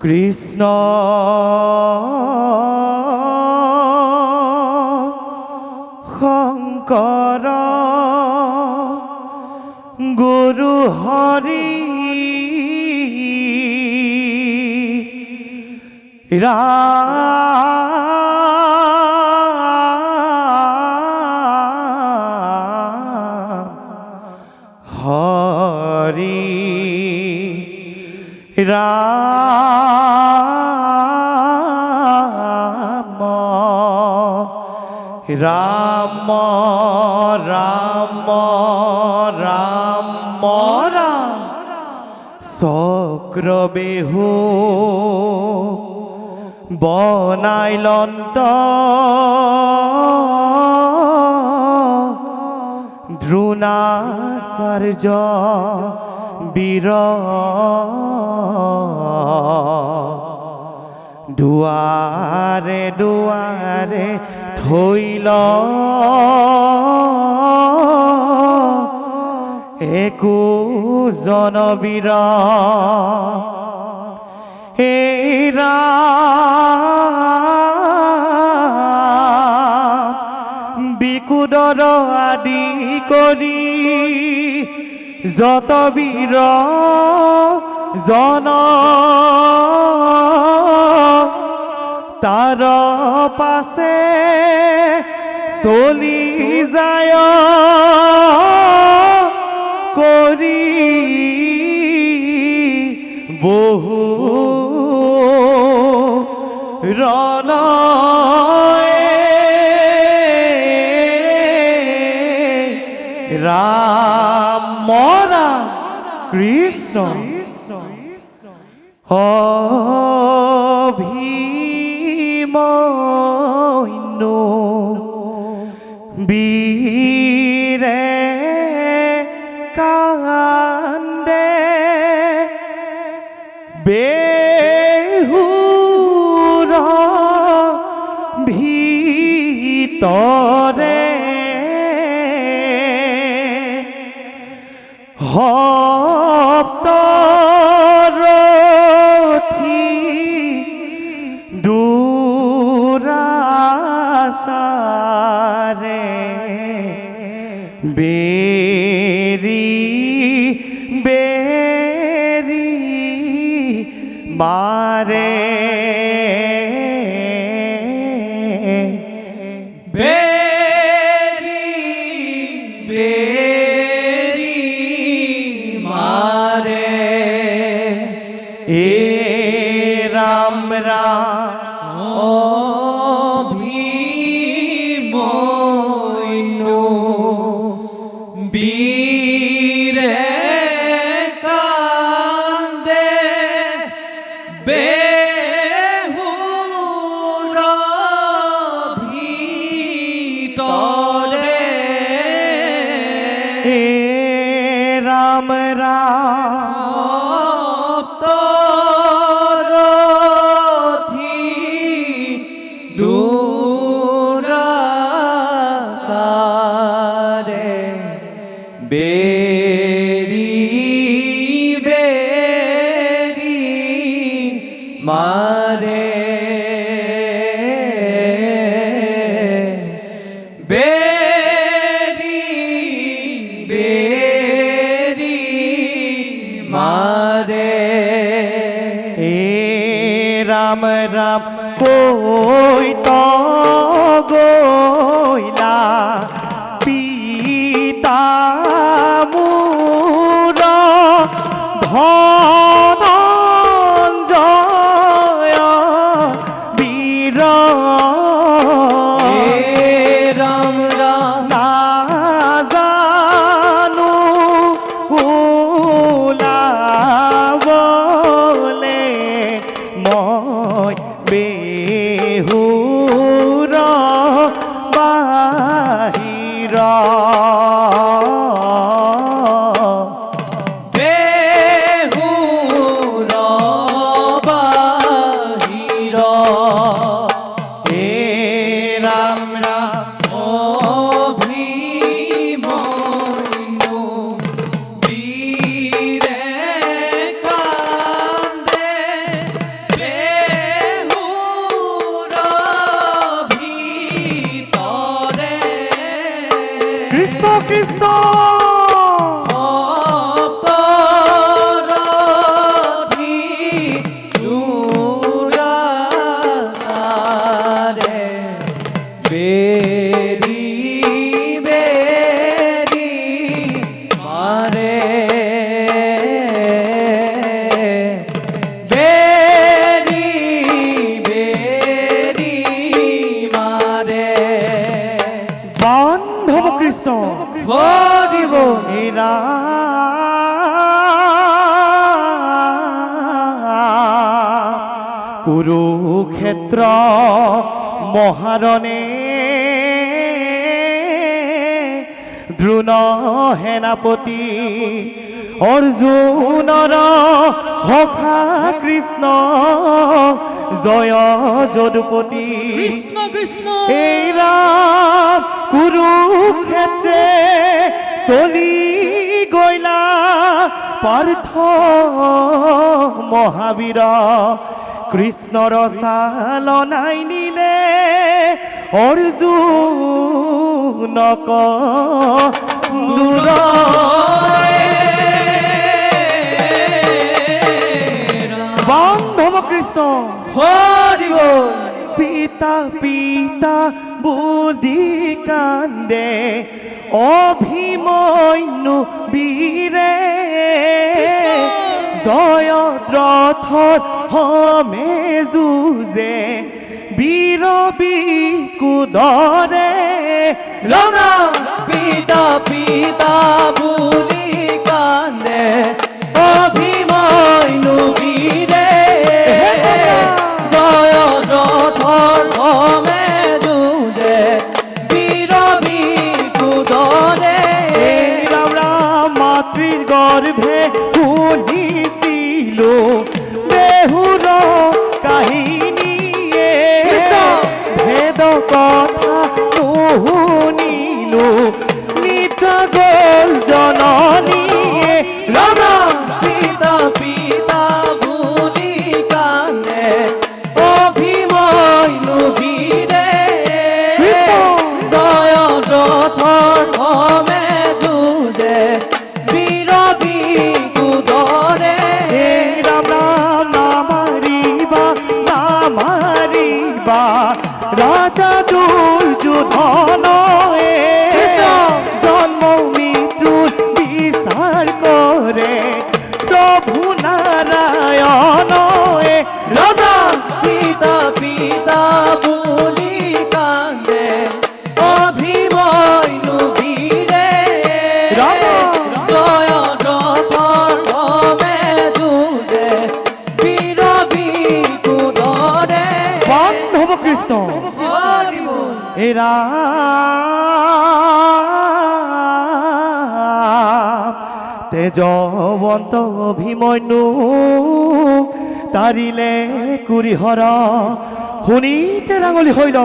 কৃষ্ণ শংকৰ গুৰু হৰি ৰাম হৰি রাম রাম রাম রাম রাম চক্রবেহু বনাইলন্ত দ্রোণাচার্য বীর দুয়ারে দুয়ারে থইল একো জনবীর হে ৰাম বিকুদৰ আদি কৰি যত বীৰ জন তার পাছে চলি যায় কৰি বহু ৰণ ৰাম ৰাম কৃষ্ণ অভিমন্যু বীৰে কান্দে বেহুৰ ভিতৰে সপ্তৰথী দুৰাচাৰে বেৰি বেৰি মাৰে বেৰি বেৰি মারে এ রাম রাম অভিমন্যু বীরে কান্দে বেহুর ভিতরে এ রাম রাম দুরাচারে বেরি বেরি মারে বেরি বেরি মারে এ রাম রাম কই তো গইলা পিতা মূর ধনঞ্জয় বীর রাম রাম না জানো ওলাবলে মই বেহুর কুরুক্ষেত্র মহারণে দ্রোণ সেনাপতি অৰ্জুনৰ সখা কৃষ্ণ জয় যদুপতি কৃষ্ণ কৃষ্ণ এই ৰাম কুৰুক্ষেত্ৰে চলি গৈলা পাৰ্থ মহাবীৰ কৃষ্ণৰ চালনাই নিলে অৰ্জুনক দূৰ বান্ধৱ কৃষ্ণ হৰি বল পিতা পিতা বুলি কান্দে অভিমন্যু বীৰে জয়দ্ৰথৰ হমে যুঁজে বীৰ বিকুদৰে ৰাম পিতা পিতা বুলি কান্দে অভিমন্যু বীৰে জয়দ্ৰথৰ হমে যুঁজে বীৰ বিকুদৰে ৰাম ৰাম মাতৃৰ গৰ্ভে শুনিছিলো বেহুৰ কাহিনীয়ে ভেদ কথা নুশুনিলো নিদ্ৰা গল জননীয়ে ৰাম পিতা পিতা বুলি কান্দে অভিমন্যু বীৰে জয়দ্ৰথৰ হমে যুঁজে বীৰ বিকুদৰে ৰাম ৰাম নামাৰিবা নামাৰিবা ৰাজা দুৰ্যোধনয়ে জন্ম মৃত্যুৰ বিচাৰ কৰে প্ৰভু নাৰায়ণয়ে ৰাম পিতা পিতা বুলি কান্দে অভিমন্যু বীৰে জয়দ্ৰথৰ হমে যুঁজে বীৰ বিকুদৰে বান্ধৱ কৃষ্ণ হৰি বল হে ৰাম তেজৱন্ত অভিমন্যু তাৰিলে কুৰিহৰ শুনিতে ৰাঙলী হৈল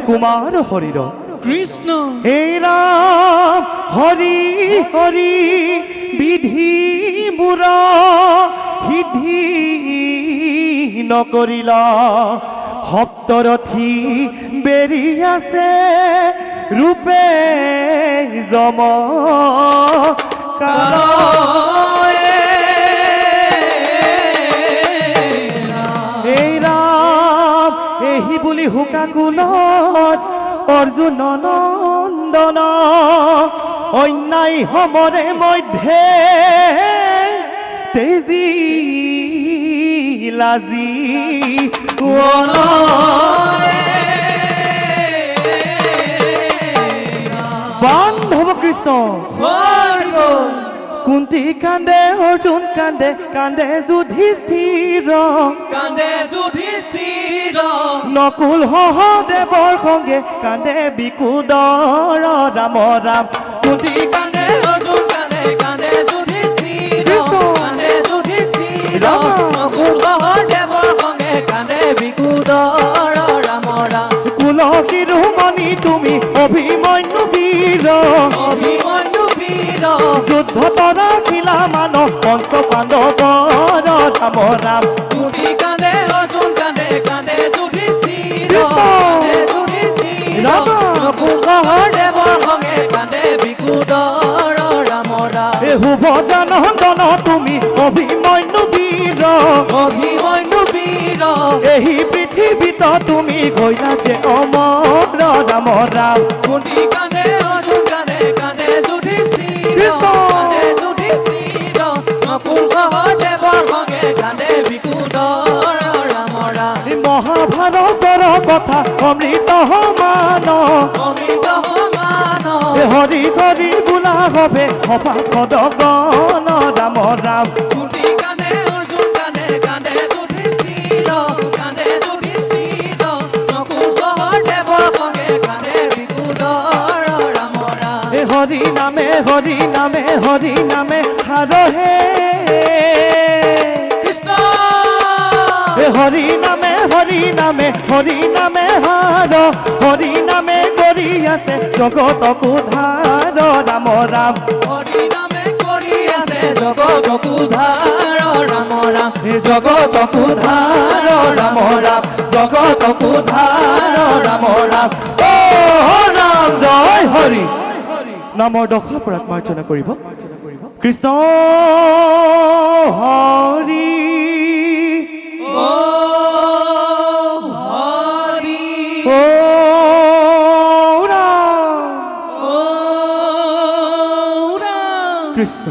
কুমাৰ হৰিৰ কৃষ্ণ হে ৰাম হৰি হৰি বিধি মোৰ সিদ্ধি নকৰিল সপ্তৰথী বেৰি আছে ৰূপে যম কাল এই ৰাম এহি বুলি হুকা কুলত অৰ্জুন নন্দন অন্যায় সমৰে মধ্যে তেজি লাজি বান্ধৱ কৃষ্ণ হৰি বল কুন্তি কান্দে অৰ্জুন কান্দে কান্দে যুধিষ্ঠিৰ কান্দে যুধিষ্ঠিৰ নকুল সহদেৱৰ সঙ্গে কান্দে বিকুদৰ ৰাম ৰাম কুন্তি কান্দে অৰ্জুন কান্দে কান্দে যুধিষ্ঠিৰ কান্দে যুধিষ্ঠিৰ নকুল সহদেৱৰ সঙ্গে কান্দে বিকুদৰ ৰাম ৰাম কুল শিৰোমণি তুমি অভিমন্যু বীৰ অভিমন্যু বীৰ যুদ্ধ তৰা খিলা মান পঞ্চ পাণ্ডৱৰ ৰাম ৰাম কুন্তি কান্দে অৰ্জুন কান্দে কান্দে যুধিষ্ঠিৰ কৃষ্ণ। কান্দে যুধিষ্ঠিৰ ৰাম। নকুল সহদেৱৰ সঙ্গে কান্দে বিকুদৰ ৰাম ৰাম এ সুভদ্ৰা নন্দন তুমি অভিমন্যু বীৰ অভিমন্যু বীৰ এই পৃথিৱীত তুমি গৈলা যে অমৰ ৰাম ৰাম কুন্তি কান্দে অৰ্জুন কান্দে কান্দে যুধিষ্ঠিৰ কৃষ্ণ। কান্দে যুধিষ্ঠিৰ নকুল সহদেৱৰ সঙ্গে কান্দে বিকুদৰ ৰাম ৰাম মহাভাৰতৰ কথা অমৃত সমান অমৃত সমান হৰি হৰি বোলা হবে সভা গণ ৰাম ৰাম কুন্তি কান্দে অৰ্জুন কান্দে কান্দে যুধিষ্ঠিৰ কান্দে হরি নামে হরি নামে হরি নামে হারহে কৃষ্ণ হরি নামে হরি নামে হরি নামে হার হরি নামে করি আছে জগতক উদ্ধার রাম রাম হরি নামে কৰি আছে জগতক উদ্ধাৰ ৰাম ৰাম জগতক উদ্ধার রাম রাম জগতক উদ্ধার রাম রাম ও রাম জয় হৰি নামৰ 10 অপৰাধ মাৰ্জনা কৰিব কৃষ্ণ হৰি ও হৰি ও রাম ও ৰাম কৃষ্ণ